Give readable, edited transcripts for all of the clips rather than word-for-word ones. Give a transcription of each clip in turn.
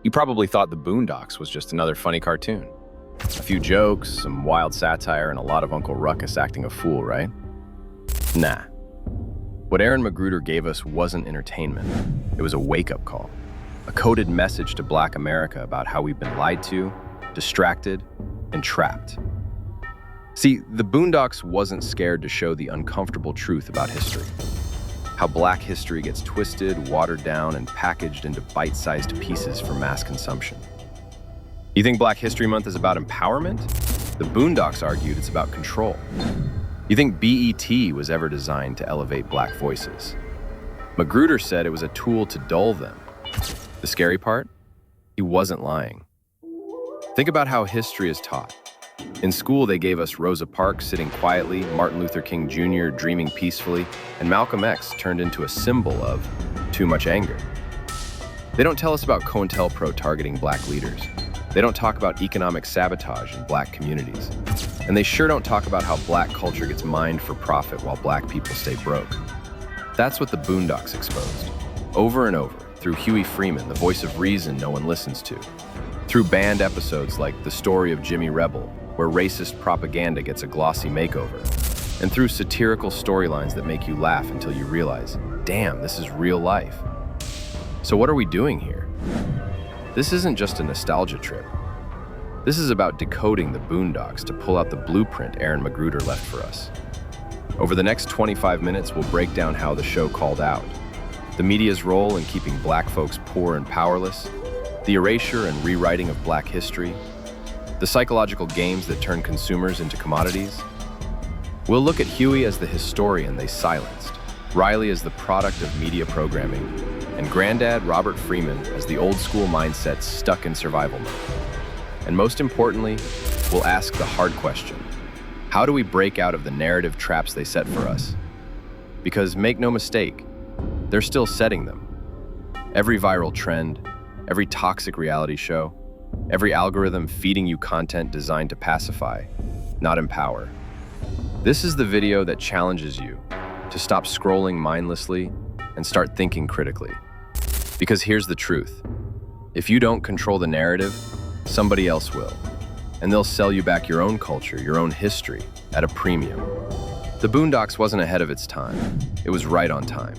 You probably thought the Boondocks was just another funny cartoon. A few jokes, some wild satire, and a lot of Uncle Ruckus acting a fool, right? Nah. What Aaron McGruder gave us wasn't entertainment. It was a wake-up call. A coded message to Black America about how we've been lied to, distracted, and trapped. See, the Boondocks wasn't scared to show the uncomfortable truth about history. How Black history gets twisted, watered down, and packaged into bite-sized pieces for mass consumption. You think Black History Month is about empowerment? The Boondocks argued it's about control. You think BET was ever designed to elevate Black voices? McGruder said it was a tool to dull them. The scary part? He wasn't lying. Think about how history is taught. In school, they gave us Rosa Parks sitting quietly, Martin Luther King Jr. dreaming peacefully, and Malcolm X turned into a symbol of too much anger. They don't tell us about COINTELPRO targeting Black leaders. They don't talk about economic sabotage in Black communities. And they sure don't talk about how Black culture gets mined for profit while Black people stay broke. That's what the Boondocks exposed, over and over, through Huey Freeman, the voice of reason no one listens to, through banned episodes like The Story of Jimmy Rebel, where racist propaganda gets a glossy makeover, and through satirical storylines that make you laugh until you realize, damn, this is real life. So what are we doing here? This isn't just a nostalgia trip. This is about decoding the Boondocks to pull out the blueprint Aaron McGruder left for us. Over the next 25 minutes, we'll break down how the show called out, the media's role in keeping Black folks poor and powerless, the erasure and rewriting of Black history, the psychological games that turn consumers into commodities. We'll look at Huey as the historian they silenced, Riley as the product of media programming, and Granddad Robert Freeman as the old-school mindset stuck in survival mode. And most importantly, we'll ask the hard question: how do we break out of the narrative traps they set for us? Because make no mistake, they're still setting them. Every viral trend, every toxic reality show, every algorithm feeding you content designed to pacify, not empower. This is the video that challenges you to stop scrolling mindlessly and start thinking critically. Because here's the truth. If you don't control the narrative, somebody else will. And they'll sell you back your own culture, your own history, at a premium. The Boondocks wasn't ahead of its time. It was right on time.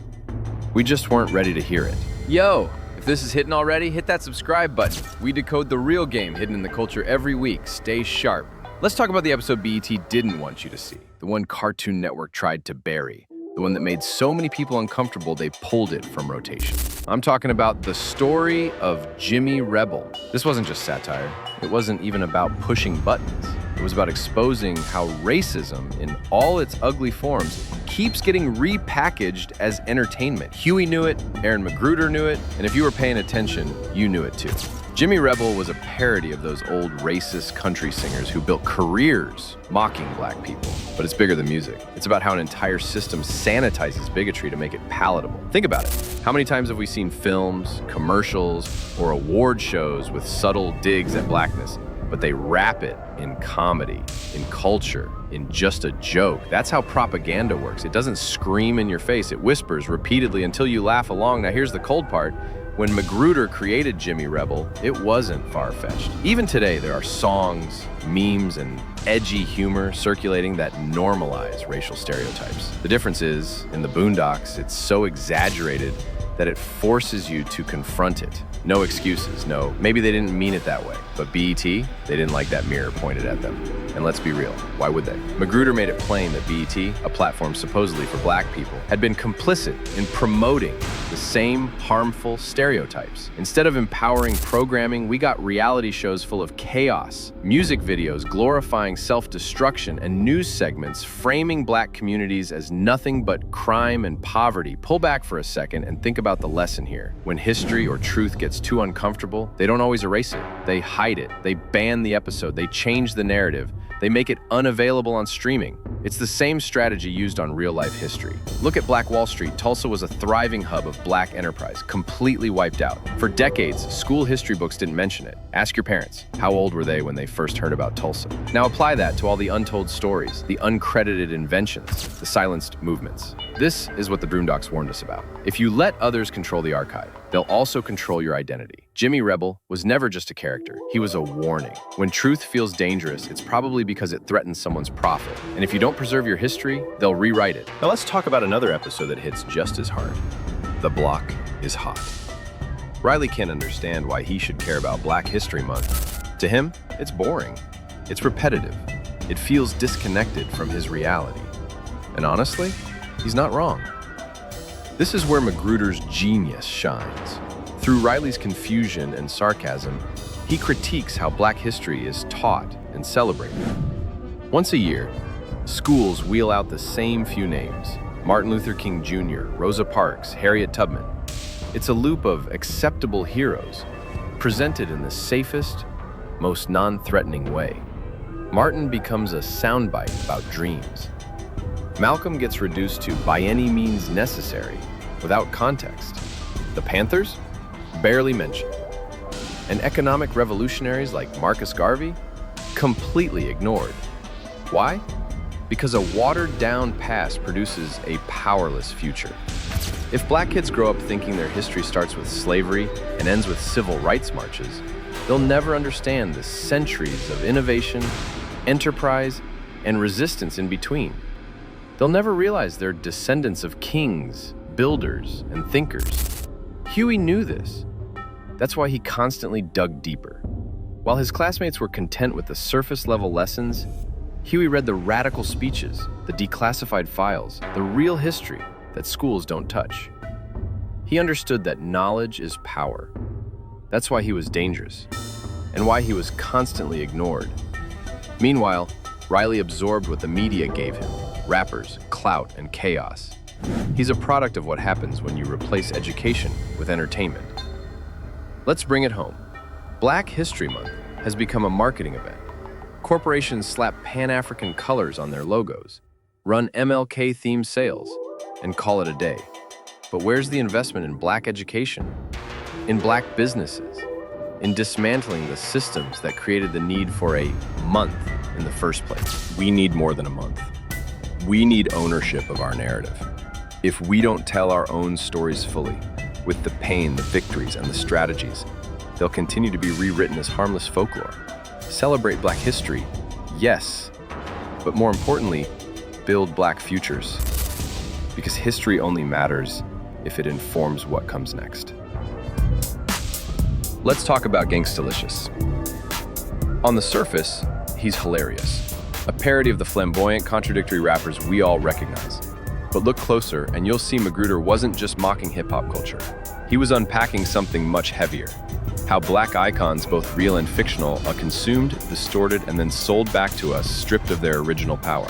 We just weren't ready to hear it. Yo! If this is hitting already, hit that subscribe button. We decode the real game hidden in the culture every week. Stay sharp. Let's talk about the episode BET didn't want you to see. The one Cartoon Network tried to bury. The one that made so many people uncomfortable they pulled it from rotation. I'm talking about the story of Jimmy Rebel. This wasn't just satire. It wasn't even about pushing buttons. It was about exposing how racism, in all its ugly forms, keeps getting repackaged as entertainment. Huey knew it, Aaron McGruder knew it, and if you were paying attention, you knew it too. Jimmy Rebel was a parody of those old racist country singers who built careers mocking Black people. But it's bigger than music. It's about how an entire system sanitizes bigotry to make it palatable. Think about it. How many times have we seen films, commercials, or award shows with subtle digs at Blackness, but they wrap it in comedy, in culture, in just a joke? That's how propaganda works. It doesn't scream in your face. It whispers repeatedly until you laugh along. Now here's the cold part. When Magruder created Jimmy Rebel, it wasn't far-fetched. Even today, there are songs, memes, and edgy humor circulating that normalize racial stereotypes. The difference is, in the Boondocks, it's so exaggerated that it forces you to confront it. No excuses, no, maybe they didn't mean it that way. But BET, they didn't like that mirror pointed at them. And let's be real, why would they? Magruder made it plain that BET, a platform supposedly for Black people, had been complicit in promoting the same harmful stereotypes. Instead of empowering programming, we got reality shows full of chaos, music videos glorifying self-destruction, and news segments framing Black communities as nothing but crime and poverty. Pull back for a second and think about the lesson here. When history or truth gets too uncomfortable, they don't always erase it. They hide it. They ban the episode. They change the narrative. They make it unavailable on streaming. It's the same strategy used on real-life history. Look at Black Wall Street. Tulsa was a thriving hub of Black enterprise, completely wiped out. For decades, school history books didn't mention it. Ask your parents, how old were they when they first heard about Tulsa? Now apply that to all the untold stories, the uncredited inventions, the silenced movements. This is what the Boondocks warned us about. If you let others control the archive, They'll also control your identity. Jimmy Rebel was never just a character. He was a warning. When truth feels dangerous, it's probably because it threatens someone's profit. And if you don't preserve your history, they'll rewrite it. Now let's talk about another episode that hits just as hard. The Block is Hot. Riley can't understand why he should care about Black History Month. To him, it's boring. It's repetitive. It feels disconnected from his reality. And honestly, he's not wrong. This is where Magruder's genius shines. Through Riley's confusion and sarcasm, he critiques how Black history is taught and celebrated. Once a year, schools wheel out the same few names: Martin Luther King Jr., Rosa Parks, Harriet Tubman. It's a loop of acceptable heroes, presented in the safest, most non-threatening way. Martin becomes a soundbite about dreams. Malcolm gets reduced to by any means necessary, without context. The Panthers? Barely mentioned. And economic revolutionaries like Marcus Garvey? Completely ignored. Why? Because a watered-down past produces a powerless future. If Black kids grow up thinking their history starts with slavery and ends with civil rights marches, they'll never understand the centuries of innovation, enterprise, and resistance in between. They'll never realize they're descendants of kings, builders, and thinkers. Huey knew this. That's why he constantly dug deeper. While his classmates were content with the surface-level lessons, Huey read the radical speeches, the declassified files, the real history that schools don't touch. He understood that knowledge is power. That's why he was dangerous, and why he was constantly ignored. Meanwhile, Riley absorbed what the media gave him: rappers, clout, and chaos. He's a product of what happens when you replace education with entertainment. Let's bring it home. Black History Month has become a marketing event. Corporations slap Pan-African colors on their logos, run MLK-themed sales, and call it a day. But where's the investment in Black education, in Black businesses, in dismantling the systems that created the need for a month in the first place? We need more than a month. We need ownership of our narrative. If we don't tell our own stories fully, with the pain, the victories, and the strategies, they'll continue to be rewritten as harmless folklore. Celebrate Black history, yes, but more importantly, build Black futures. Because history only matters if it informs what comes next. Let's talk about Gangstericious. On the surface, he's hilarious. A parody of the flamboyant, contradictory rappers we all recognize. But look closer and you'll see Magruder wasn't just mocking hip-hop culture. He was unpacking something much heavier. How Black icons, both real and fictional, are consumed, distorted, and then sold back to us, stripped of their original power.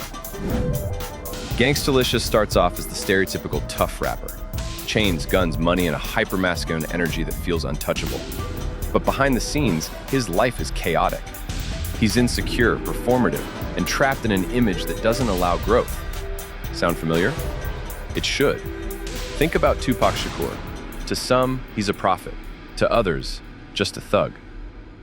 Gangstericious starts off as the stereotypical tough rapper. Chains, guns, money, and a hyper-masculine energy that feels untouchable. But behind the scenes, his life is chaotic. He's insecure, performative, and trapped in an image that doesn't allow growth. Sound familiar? It should. Think about Tupac Shakur. To some, he's a prophet. To others, just a thug.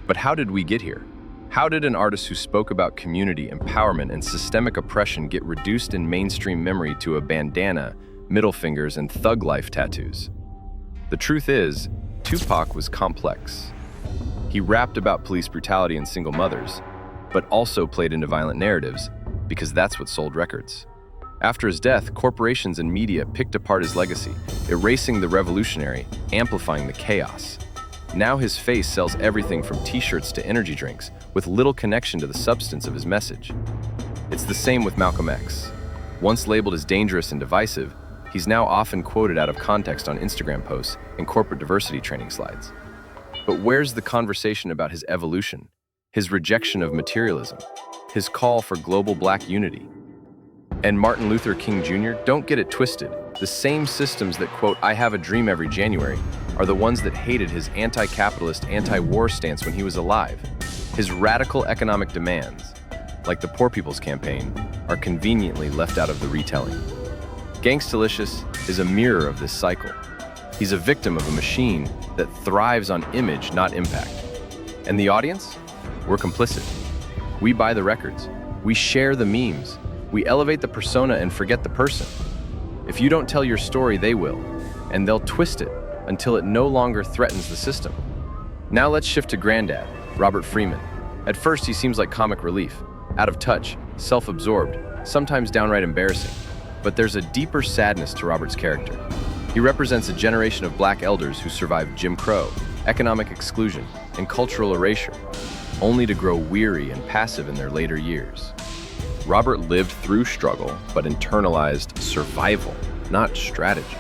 But how did we get here? How did an artist who spoke about community, empowerment, and systemic oppression get reduced in mainstream memory to a bandana, middle fingers, and thug life tattoos? The truth is, Tupac was complex. He rapped about police brutality and single mothers, but also played into violent narratives, because that's what sold records. After his death, corporations and media picked apart his legacy, erasing the revolutionary, amplifying the chaos. Now his face sells everything from t-shirts to energy drinks, with little connection to the substance of his message. It's the same with Malcolm X. Once labeled as dangerous and divisive, he's now often quoted out of context on Instagram posts and corporate diversity training slides. But where's the conversation about his evolution, his rejection of materialism, his call for global Black unity? And Martin Luther King Jr., don't get it twisted. The same systems that quote, "I have a dream every January," are the ones that hated his anti-capitalist, anti-war stance when he was alive. His radical economic demands, like the Poor People's Campaign, are conveniently left out of the retelling. Gangstericious is a mirror of this cycle. He's a victim of a machine that thrives on image, not impact. And the audience? We're complicit. We buy the records. We share the memes. We elevate the persona and forget the person. If you don't tell your story, they will, and they'll twist it, until it no longer threatens the system. Now let's shift to Granddad, Robert Freeman. At first, he seems like comic relief, out of touch, self-absorbed, sometimes downright embarrassing. But there's a deeper sadness to Robert's character. He represents a generation of black elders who survived Jim Crow, economic exclusion, and cultural erasure, only to grow weary and passive in their later years. Robert lived through struggle, but internalized survival, not strategy.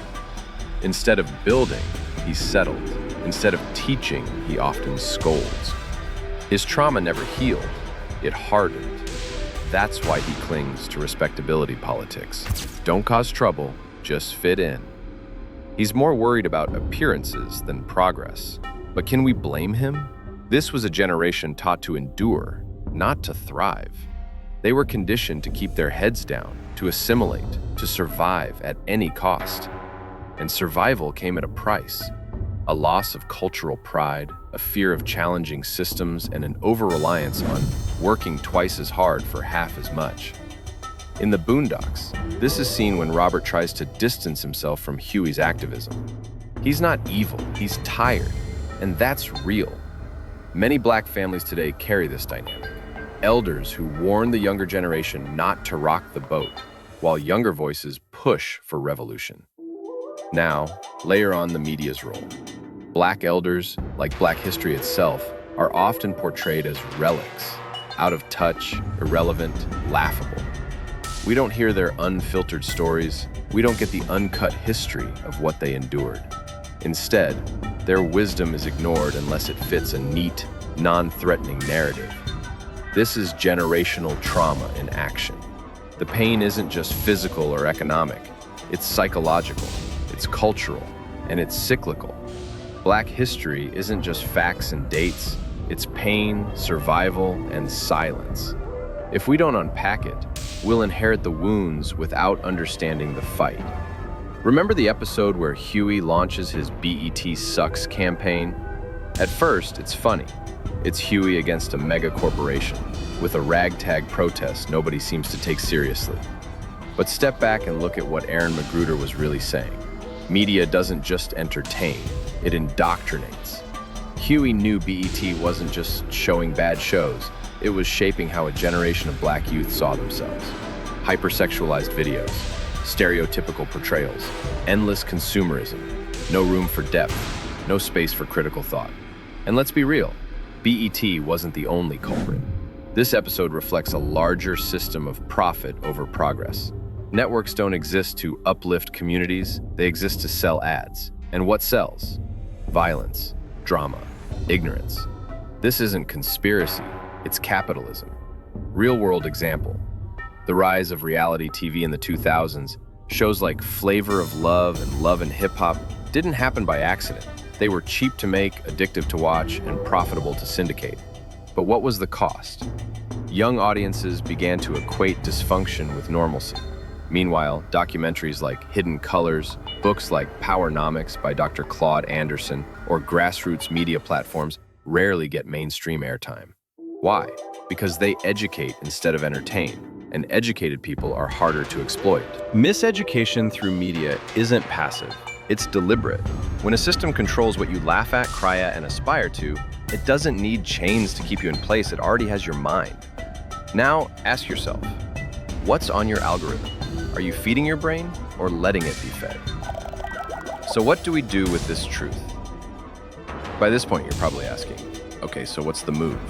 Instead of building, he settled. Instead of teaching, he often scolds. His trauma never healed, it hardened. That's why he clings to respectability politics. Don't cause trouble, just fit in. He's more worried about appearances than progress. But can we blame him? This was a generation taught to endure, not to thrive. They were conditioned to keep their heads down, to assimilate, to survive at any cost. And survival came at a price. A loss of cultural pride, a fear of challenging systems, and an over-reliance on working twice as hard for half as much. In the Boondocks, this is seen when Robert tries to distance himself from Huey's activism. He's not evil, he's tired, and that's real. Many black families today carry this dynamic. Elders who warn the younger generation not to rock the boat, while younger voices push for revolution. Now, layer on the media's role. Black elders, like Black history itself, are often portrayed as relics, out of touch, irrelevant, laughable. We don't hear their unfiltered stories. We don't get the uncut history of what they endured. Instead, their wisdom is ignored unless it fits a neat, non-threatening narrative. This is generational trauma in action. The pain isn't just physical or economic. It's psychological, it's cultural, and it's cyclical. Black history isn't just facts and dates. It's pain, survival, and silence. If we don't unpack it, we'll inherit the wounds without understanding the fight. Remember the episode where Huey launches his BET Sucks campaign? At first, it's funny. It's Huey against a mega corporation, with a ragtag protest nobody seems to take seriously. But step back and look at what Aaron Magruder was really saying. Media doesn't just entertain, it indoctrinates. Huey knew BET wasn't just showing bad shows, it was shaping how a generation of black youth saw themselves. Hypersexualized videos, stereotypical portrayals, endless consumerism, no room for depth, no space for critical thought. And let's be real, BET wasn't the only culprit. This episode reflects a larger system of profit over progress. Networks don't exist to uplift communities, they exist to sell ads. And what sells? Violence, drama, ignorance. This isn't conspiracy, it's capitalism. Real-world example. The rise of reality TV in the 2000s, shows like Flavor of Love and Love and Hip Hop didn't happen by accident. They were cheap to make, addictive to watch, and profitable to syndicate. But what was the cost? Young audiences began to equate dysfunction with normalcy. Meanwhile, documentaries like Hidden Colors, books like Powernomics by Dr. Claude Anderson, or grassroots media platforms rarely get mainstream airtime. Why? Because they educate instead of entertain, and educated people are harder to exploit. Miseducation through media isn't passive, it's deliberate. When a system controls what you laugh at, cry at, and aspire to, it doesn't need chains to keep you in place, it already has your mind. Now, ask yourself, what's on your algorithm? Are you feeding your brain or letting it be fed? So what do we do with this truth? By this point, you're probably asking, okay, so what's the move?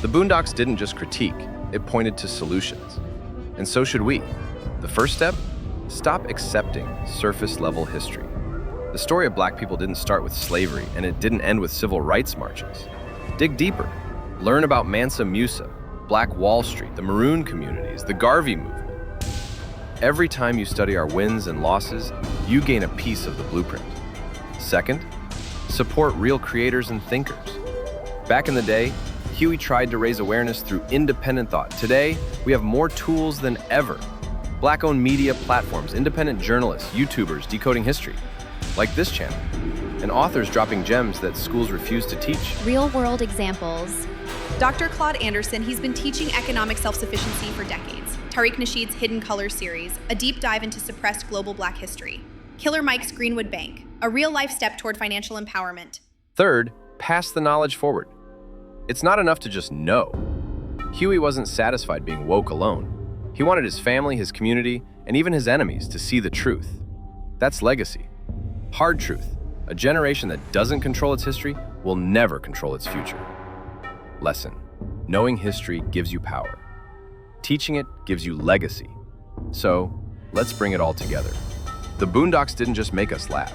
The Boondocks didn't just critique, it pointed to solutions. And so should we. The first step? Stop accepting surface-level history. The story of black people didn't start with slavery, and it didn't end with civil rights marches. Dig deeper. Learn about Mansa Musa, Black Wall Street, the Maroon communities, the Garvey movement. Every time you study our wins and losses, you gain a piece of the blueprint. Second, support real creators and thinkers. Back in the day, Huey tried to raise awareness through independent thought. Today, we have more tools than ever. Black-owned media platforms, independent journalists, YouTubers decoding history, like this channel, and authors dropping gems that schools refuse to teach. Real-world examples. Dr. Claude Anderson, he's been teaching economic self-sufficiency for decades. Tariq Nasheed's Hidden Colors series, a deep dive into suppressed global black history. Killer Mike's Greenwood Bank, a real-life step toward financial empowerment. Third, pass the knowledge forward. It's not enough to just know. Huey wasn't satisfied being woke alone. He wanted his family, his community, and even his enemies to see the truth. That's legacy. Hard truth. A generation that doesn't control its history will never control its future. Lesson. Knowing history gives you power. Teaching it gives you legacy. So, let's bring it all together. The Boondocks didn't just make us laugh.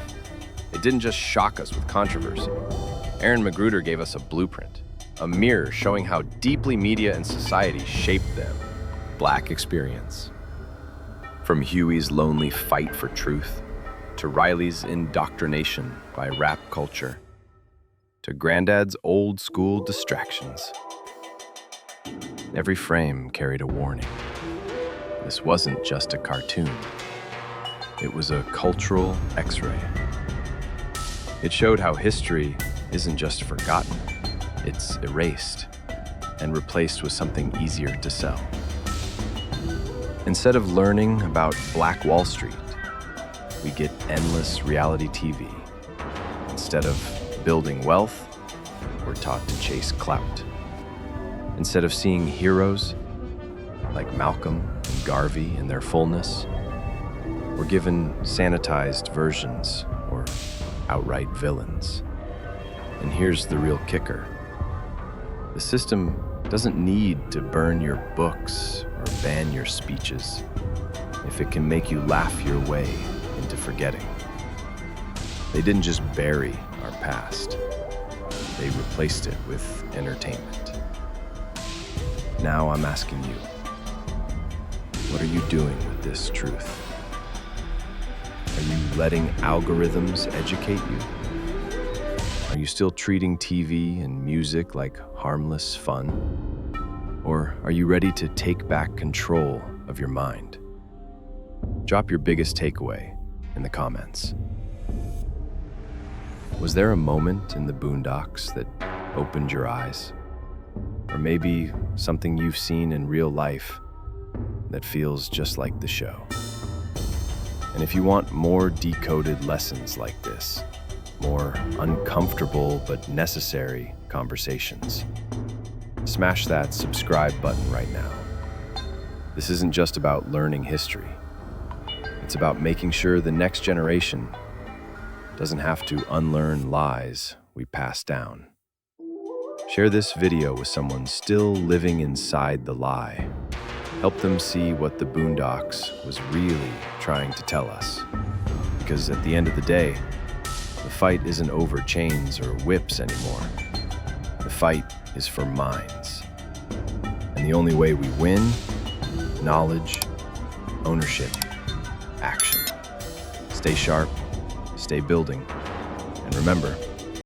It didn't just shock us with controversy. Aaron Magruder gave us a blueprint, a mirror showing how deeply media and society shaped them. Black experience. From Huey's lonely fight for truth, to Riley's indoctrination by rap culture, to Granddad's old school distractions. Every frame carried a warning. This wasn't just a cartoon. It was a cultural X-ray. It showed how history isn't just forgotten, it's erased and replaced with something easier to sell. Instead of learning about Black Wall Street, we get endless reality TV. Instead of building wealth, we're taught to chase clout. Instead of seeing heroes like Malcolm and Garvey in their fullness, we're given sanitized versions or outright villains. And here's the real kicker. The system doesn't need to burn your books or ban your speeches if it can make you laugh your way into forgetting. They didn't just bury our past. They replaced it with entertainment. Now I'm asking you, what are you doing with this truth? Are you letting algorithms educate you? Are you still treating TV and music like harmless fun? Or are you ready to take back control of your mind? Drop your biggest takeaway in the comments. Was there a moment in the Boondocks that opened your eyes? Or maybe something you've seen in real life that feels just like the show? And if you want more decoded lessons like this, more uncomfortable but necessary conversations, smash that subscribe button right now. This isn't just about learning history. It's about making sure the next generation doesn't have to unlearn lies we pass down. Share this video with someone still living inside the lie. Help them see what the Boondocks was really trying to tell us. Because at the end of the day, the fight isn't over chains or whips anymore. The fight is for minds. And the only way we win, knowledge, ownership, action. Stay sharp, stay building, and remember,